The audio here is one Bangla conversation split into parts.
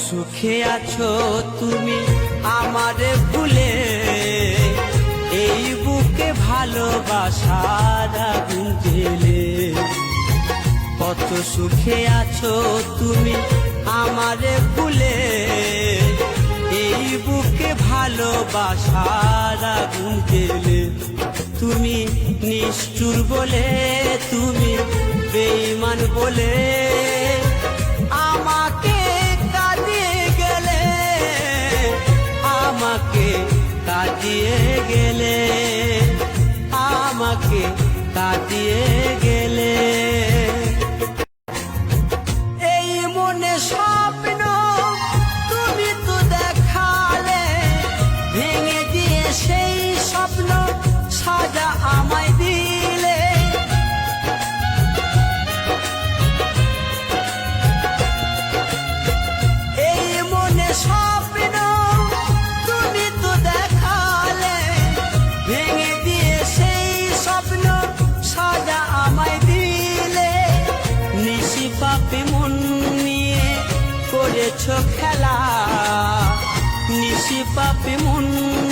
সুখে আছো তুমি আমারে ভুলে, এই বুকে ভালোবাসার আগুন জ্বেলে। কত সুখে আছো তুমি আমারে ভুলে, এই বুকে ভালোবাসার আগুন জ্বেলে। তুমি নিষ্ঠুর বলে, তুমি বেঈমান বলে আমাকে কাঁদিয়ে গেলে, আমাকে কাঁদিয়ে গেলে, আমাকে কাঁদিয়ে গেলে। এই মনে স্বপ্ন তুমি তো দেখালে, ভেঙে দিয়ে সেই স্বপ্ন সাজা আমায় দিলে। এই মনে স্বপ্ন তুমি তো দেখালে, ভেঙে দিয়ে সেই স্বপ্ন সাজা আমায় দিলে। নিশি পাপে মন নিয়ে করেছো খেলা, নিশি পাপে মন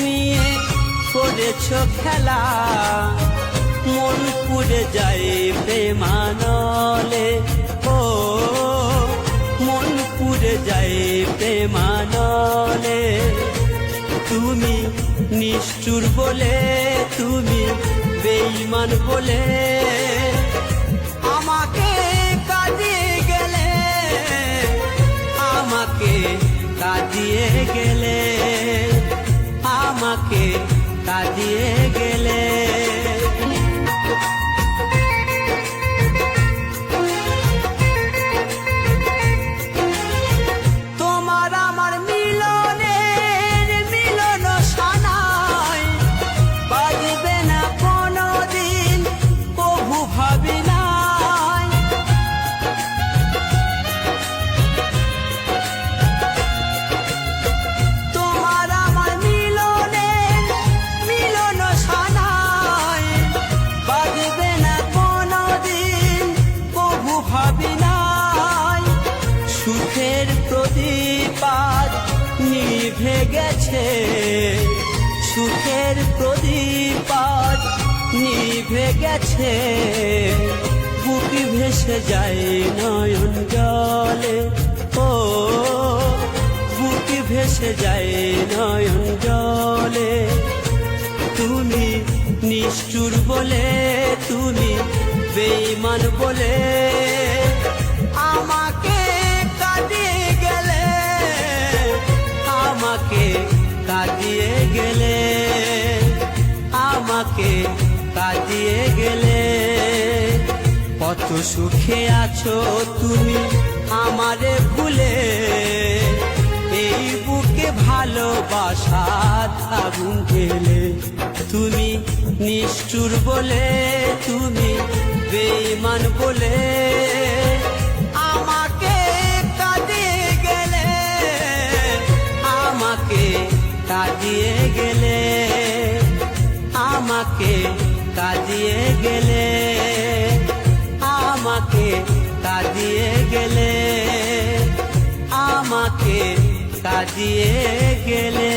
নিয়ে করেছো খেলা। মন পুড়ে যায় প্রেমানলে, ও মন পুড়ে যায় প্রেমানলে। তুমি নিষ্ঠুর বলে, তুমি বেঈমান বলে আমাকে কাঁদিয়ে গেলে, আমাকে কাঁদিয়ে গেলে, আমাকে কাঁদিয়ে গেলে। তোমার আমার মিলনের মিলন সানায় বাজবে না কোনদিন, কভু ভাবি নাই। তোমার আমার মিলনের মিলন সানায় বাজবে না কোনদিন, কভু ভাবি নাই। সুখের প্রদীপ আজ নিভে গেছে, সুখের প্রদীপ আজ নিভে গেছে। বুক ভেসে যায় নয়ন জলে, ও বুক ভেসে যায় নয়ন জলে। তুমি নিষ্ঠুর বলে, তুমি বেঈমান বলে আমাকে কাঁদিয়ে গেলে, আমাকে কাঁদিয়ে গেলে, আমাকে কাঁদিয়ে গেলে। কত সুখে আছো তুমি আমারে ভুলে, এই বুকে ভালোবাসার আগুন জ্বেলে। তুমি নিষ্ঠুর বলে, তুমি বেঈমান বলে আমাকে কাঁদিয়ে গেলে, আমাকে কাঁদিয়ে গেলে, আমাকে কাঁদিয়ে গেলে, আমাকে কাঁদিয়ে গেলে, আমাকে কাঁদিয়ে গেলে।